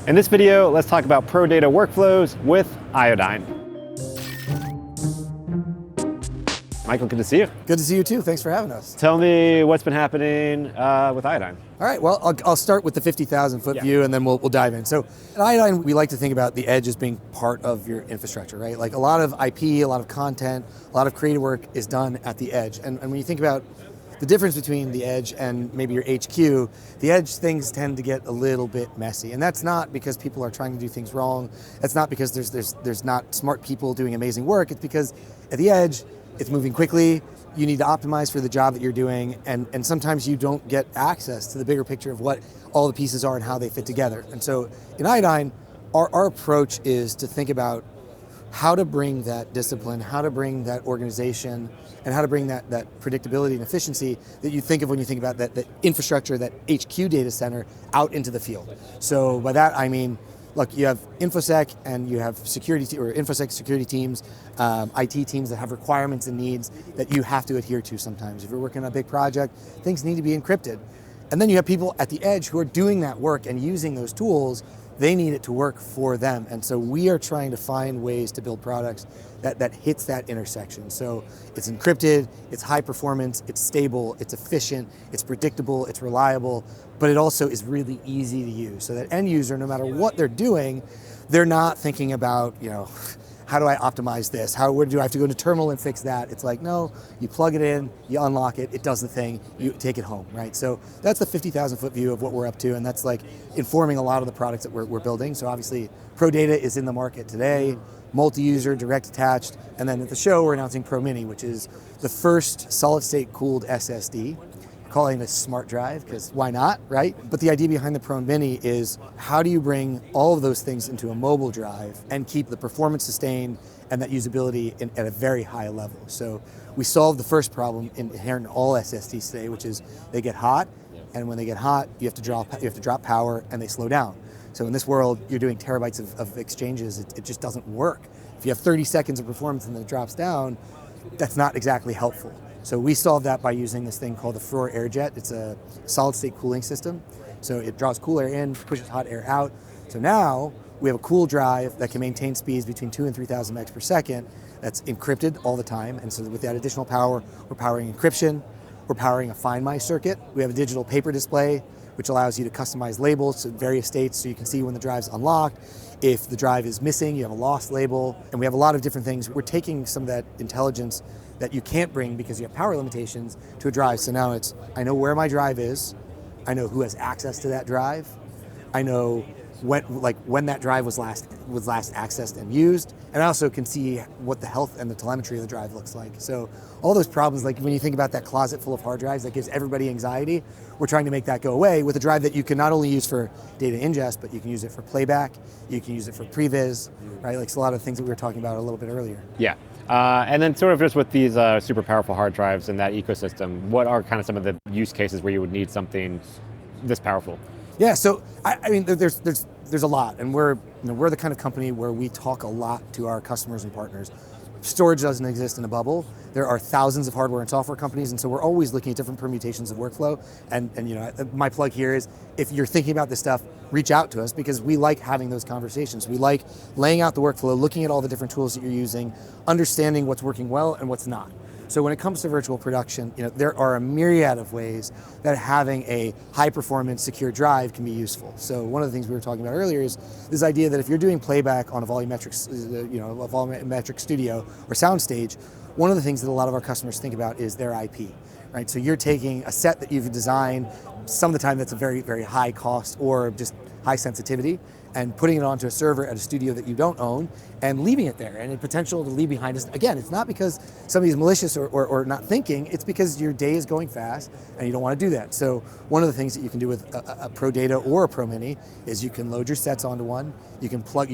In this video, let's talk about pro data workflows with Iodyne. Michael, good to see you. Good to see you too. Thanks for having us. Tell me what's been happening with Iodyne. All right, well, I'll start with the 50,000 foot view and then we'll dive in. So at Iodyne, we like to think about the edge as being part of your infrastructure, right? Like a lot of IP, a lot of content, a lot of creative work is done at the edge. And when you think about the difference between the edge and maybe your HQ, the edge things tend to get a little bit messy. And that's not because people are trying to do things wrong. That's not because there's not smart people doing amazing work. It's because at the edge, it's moving quickly. You need to optimize for the job that you're doing. And sometimes you don't get access to the bigger picture of what all the pieces are and how they fit together. And so in Iodyne, our approach is to think about how to bring that discipline, how to bring that organization, and how to bring that predictability and efficiency that you think of when you think about that infrastructure, that HQ data center out into the field. So by that I mean, look, you have InfoSec and you have security or InfoSec security teams, IT teams that have requirements and needs that you have to adhere to sometimes. If you're working on a big project, things need to be encrypted. And then you have people at the edge who are doing that work and using those tools. They need it to work for them. And so we are trying to find ways to build products that hits that intersection. So it's encrypted, it's high performance, it's stable, it's efficient, it's predictable, it's reliable, but it also is really easy to use. So that end user, no matter what they're doing, they're not thinking about, how do I optimize this? Where do I have to go to terminal and fix that? It's like, no, you plug it in, you unlock it, it does the thing, you take it home, right? So that's the 50,000 foot view of what we're up to, and that's like informing a lot of the products that we're building. So obviously, Pro Data is in the market today, multi-user, direct attached, and then at the show, we're announcing Pro Mini, which is the first solid-state cooled SSD. Calling it a smart drive, because why not, right? But the idea behind the Pro Mini is how do you bring all of those things into a mobile drive and keep the performance sustained and that usability at a very high level. So we solved the first problem inherent in all SSDs today, which is they get hot, and when they get hot, you have to drop power and they slow down. So in this world, you're doing terabytes of exchanges, it just doesn't work. If you have 30 seconds of performance and then it drops down, that's not exactly helpful. So we solved that by using this thing called the Furore AirJet. It's a solid state cooling system. So it draws cool air in, pushes hot air out. So now we have a cool drive that can maintain speeds between 2,000 and 3,000 megs per second that's encrypted all the time. And so with that additional power, we're powering encryption, we're powering a Find My circuit. We have a digital paper display, which allows you to customize labels to various states so you can see when the drive's unlocked. If the drive is missing, you have a lost label. And we have a lot of different things. We're taking some of that intelligence that you can't bring because you have power limitations to a drive. So now it's, I know where my drive is, I know who has access to that drive, I know when that drive was last accessed and used, and I also can see what the health and the telemetry of the drive looks like. So all those problems, like when you think about that closet full of hard drives that gives everybody anxiety, we're trying to make that go away with a drive that you can not only use for data ingest, but you can use it for playback, you can use it for previs, right? Like a lot of things that we were talking about a little bit earlier. Yeah. And then sort of just with these super powerful hard drives and that ecosystem, what are kind of some of the use cases where you would need something this powerful? Yeah, so I mean, there's a lot, and we're the kind of company where we talk a lot to our customers and partners. Storage doesn't exist in a bubble. There are thousands of hardware and software companies, and so we're always looking at different permutations of workflow. And my plug here is, if you're thinking about this stuff, reach out to us, because we like having those conversations. We like laying out the workflow, looking at all the different tools that you're using, understanding what's working well and what's not. So when it comes to virtual production, there are a myriad of ways that having a high-performance secure drive can be useful. So one of the things we were talking about earlier is this idea that if you're doing playback on a volumetric studio or soundstage, one of the things that a lot of our customers think about is their IP, right? So you're taking a set that you've designed, some of the time that's a very, very high cost or just high sensitivity, and putting it onto a server at a studio that you don't own and leaving it there, and the potential to leave behind is, again, it's not because somebody's malicious or not thinking, it's because your day is going fast and you don't want to do that. So one of the things that you can do with a Pro Data or a Pro Mini is you can load your sets onto one, you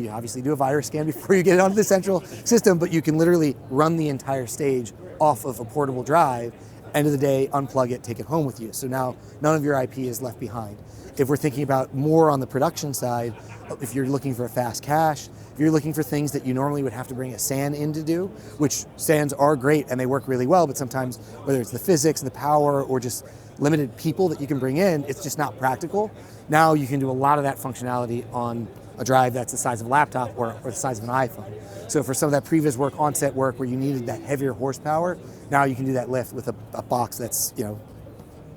obviously do a virus scan before you get it onto the central system, but you can literally run the entire stage off of a portable drive, end of the day, unplug it, take it home with you. So now none of your IP is left behind. If we're thinking about more on the production side, if you're looking for a fast cache, if you're looking for things that you normally would have to bring a SAN in to do, which SANs are great and they work really well, but sometimes whether it's the physics, the power, or just limited people that you can bring in, it's just not practical. Now you can do a lot of that functionality on a drive that's the size of a laptop or the size of an iPhone. So for some of that Previs work, on-set work where you needed that heavier horsepower, now you can do that lift with a box that's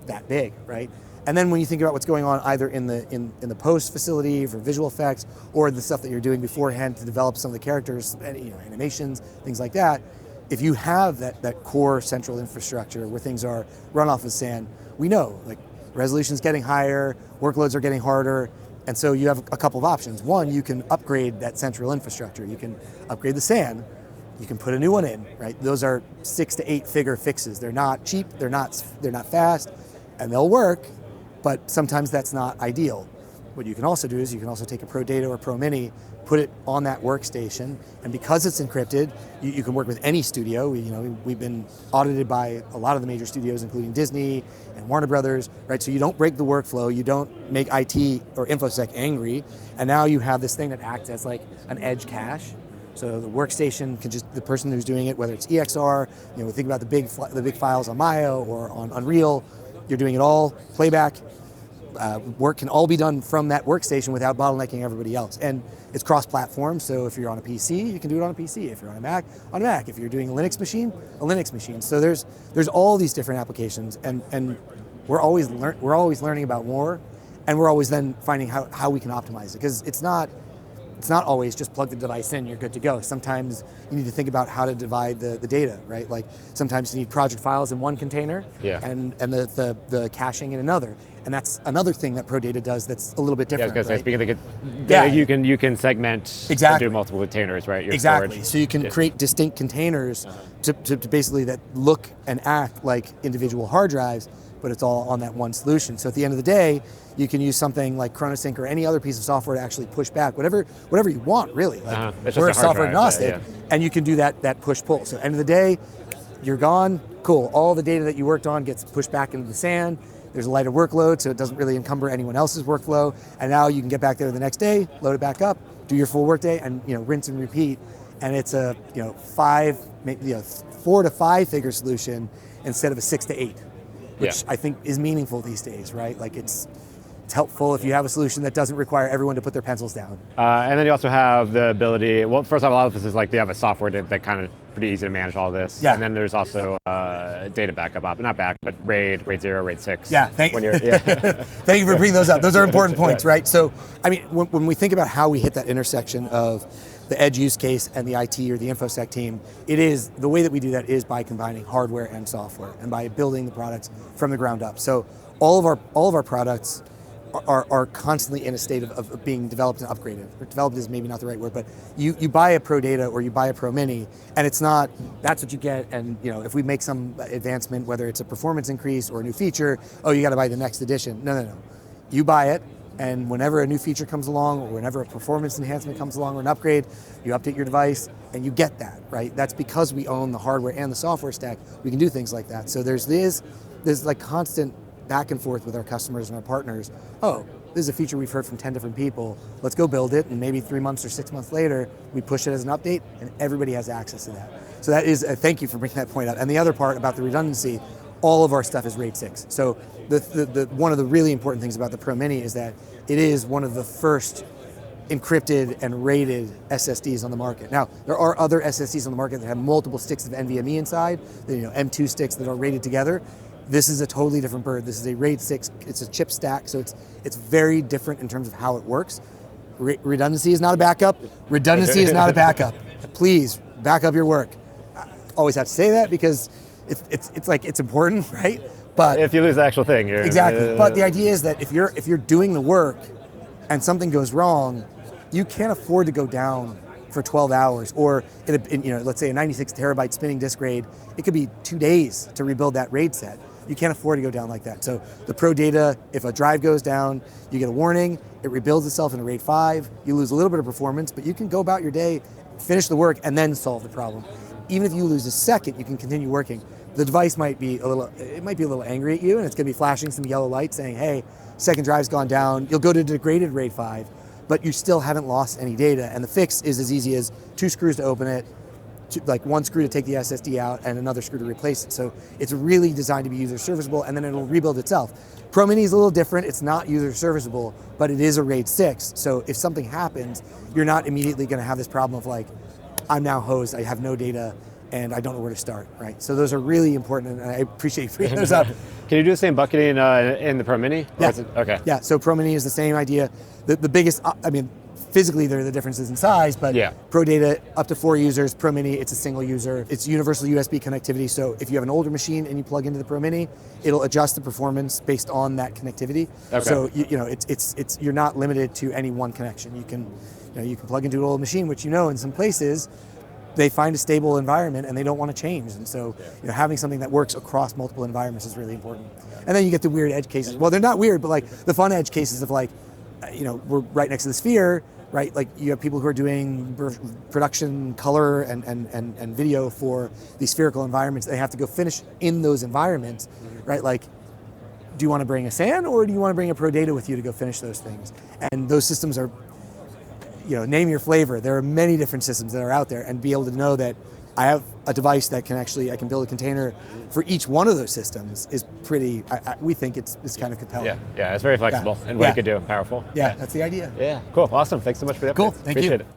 that big, right? And then when you think about what's going on either in the post facility for visual effects or the stuff that you're doing beforehand to develop some of the characters, animations, things like that, if you have that core central infrastructure where things are run off of SAN, we know like resolution's getting higher, workloads are getting harder, and so you have a couple of options. One, you can upgrade that central infrastructure. You can upgrade the SAN, you can put a new one in, right? Those are 6 to 8 figure fixes. They're not cheap, they're not fast, and they'll work, but sometimes that's not ideal. What you can also do is you can also take a Pro Data or Pro Mini, put it on that workstation, and because it's encrypted, you can work with any studio. We've been audited by a lot of the major studios, including Disney and Warner Brothers, right? So you don't break the workflow, you don't make IT or InfoSec angry, and now you have this thing that acts as like an edge cache. So the workstation can the person who's doing it, whether it's EXR, think about the big files on Maya or on Unreal, you're doing it all, playback, work can all be done from that workstation without bottlenecking everybody else. And it's cross-platform, so if you're on a PC, you can do it on a PC. If you're on a Mac, on a Mac. If you're doing a Linux machine, a Linux machine. So there's all these different applications, and we're always learning about more, and we're always then finding how we can optimize it, because it's not always just plug the device in, you're good to go. Sometimes you need to think about how to divide the data, right? Like sometimes you need project files in one container and the caching in another. And that's another thing that Pro Data does that's a little bit different. Yeah, I was going to say, speaking of data, you can segment and do multiple containers, right? Your exactly. storage. So you can create distinct containers to basically that look and act like individual hard drives, but it's all on that one solution. So at the end of the day, you can use something like Chronosync or any other piece of software to actually push back whatever you want, really. Like we're software agnostic, and you can do that push-pull. So end of the day, you're gone, cool. All the data that you worked on gets pushed back into the SAN. There's a lighter workload, so it doesn't really encumber anyone else's workflow. And now you can get back there the next day, load it back up, do your full workday, and rinse and repeat. And it's a 4 to 5 figure solution instead of a 6 to 8, which I think is meaningful these days, right? Like it's helpful if you have a solution that doesn't require everyone to put their pencils down. And then you also have the ability, well, first off, a lot of this is like they have a software that kind of pretty easy to manage all this. Yeah. And then there's also data backup, not back, but RAID 0, RAID 6. Yeah, thank you for bringing those up. Those are important points, right? So, I mean, when we think about how we hit that intersection of the edge use case and the IT or the InfoSec team, the way that we do that is by combining hardware and software and by building the products from the ground up. So all of our products are constantly in a state of being developed and upgraded. Or developed is maybe not the right word, but you buy a Pro Data or you buy a Pro Mini, and it's not, that's what you get, and if we make some advancement, whether it's a performance increase or a new feature, you got to buy the next edition. No. You buy it, and whenever a new feature comes along, or whenever a performance enhancement comes along, or an upgrade, you update your device, and you get that, right? That's because we own the hardware and the software stack. We can do things like that. So there's like constant back and forth with our customers and our partners. This is a feature we've heard from 10 different people. Let's go build it, and maybe 3 months or 6 months later, we push it as an update, and everybody has access to that. So that is, thank you for bringing that point up. And the other part about the redundancy, all of our stuff is RAID 6. So the one of the really important things about the Pro Mini is that it is one of the first encrypted and rated SSDs on the market. Now, there are other SSDs on the market that have multiple sticks of NVMe inside, M2 sticks that are rated together. This is a totally different bird. This is a RAID 6, it's a chip stack, so it's very different in terms of how it works. Redundancy is not a backup. Redundancy is not a backup. Please, back up your work. I always have to say that because it's important, right? But if you lose the actual thing, exactly. But the idea is that if you're doing the work and something goes wrong, you can't afford to go down for 12 hours, or let's say a 96 terabyte spinning disk RAID, it could be 2 days to rebuild that RAID set. You can't afford to go down like that. So the Pro Data, if a drive goes down, you get a warning, it rebuilds itself in a RAID 5, you lose a little bit of performance, but you can go about your day, finish the work, and then solve the problem. Even if you lose a second, you can continue working. The device might be a little angry at you, and it's gonna be flashing some yellow light saying, hey, second drive's gone down, you'll go to degraded RAID 5, but you still haven't lost any data. And the fix is as easy as 2 screws to open it, like one screw to take the SSD out and another screw to replace it. So it's really designed to be user serviceable, and then it'll rebuild itself. Pro Mini is a little different. It's not user serviceable, but it is a RAID 6. So if something happens, you're not immediately going to have this problem of like, I'm now hosed, I have no data, and I don't know where to start, right? So those are really important, and I appreciate you bringing those up. Can you do the same bucketing in the Pro Mini? Yeah. Okay. Yeah, so Pro Mini is the same idea. The biggest, I mean, physically there are the differences in size, but Pro Data up to 4 users, Pro Mini it's a single user. It's universal USB connectivity, so if you have an older machine and you plug into the Pro Mini, it'll adjust the performance based on that connectivity. Okay. So you know it's you're not limited to any one connection. You can plug into an old machine, which in some places they find a stable environment and they don't want to change, and so having something that works across multiple environments is really important. And then you get the weird edge cases. Well, they're not weird, but like the fun edge cases of like, we're right next to the Sphere, right? Like you have people who are doing production color and video for these spherical environments. They have to go finish in those environments, right? Like, do you want to bring a SAN or do you want to bring a Pro Data with you to go finish those things? And those systems are, name your flavor. There are many different systems that are out there, and be able to know that I have a device that I can build a container for each one of those systems is pretty, we think it's kind of compelling. Yeah, it's very flexible and what you could do, powerful. Yeah, that's the idea. Yeah, cool, awesome. Thanks so much for the update. Cool, thank you. Appreciate it.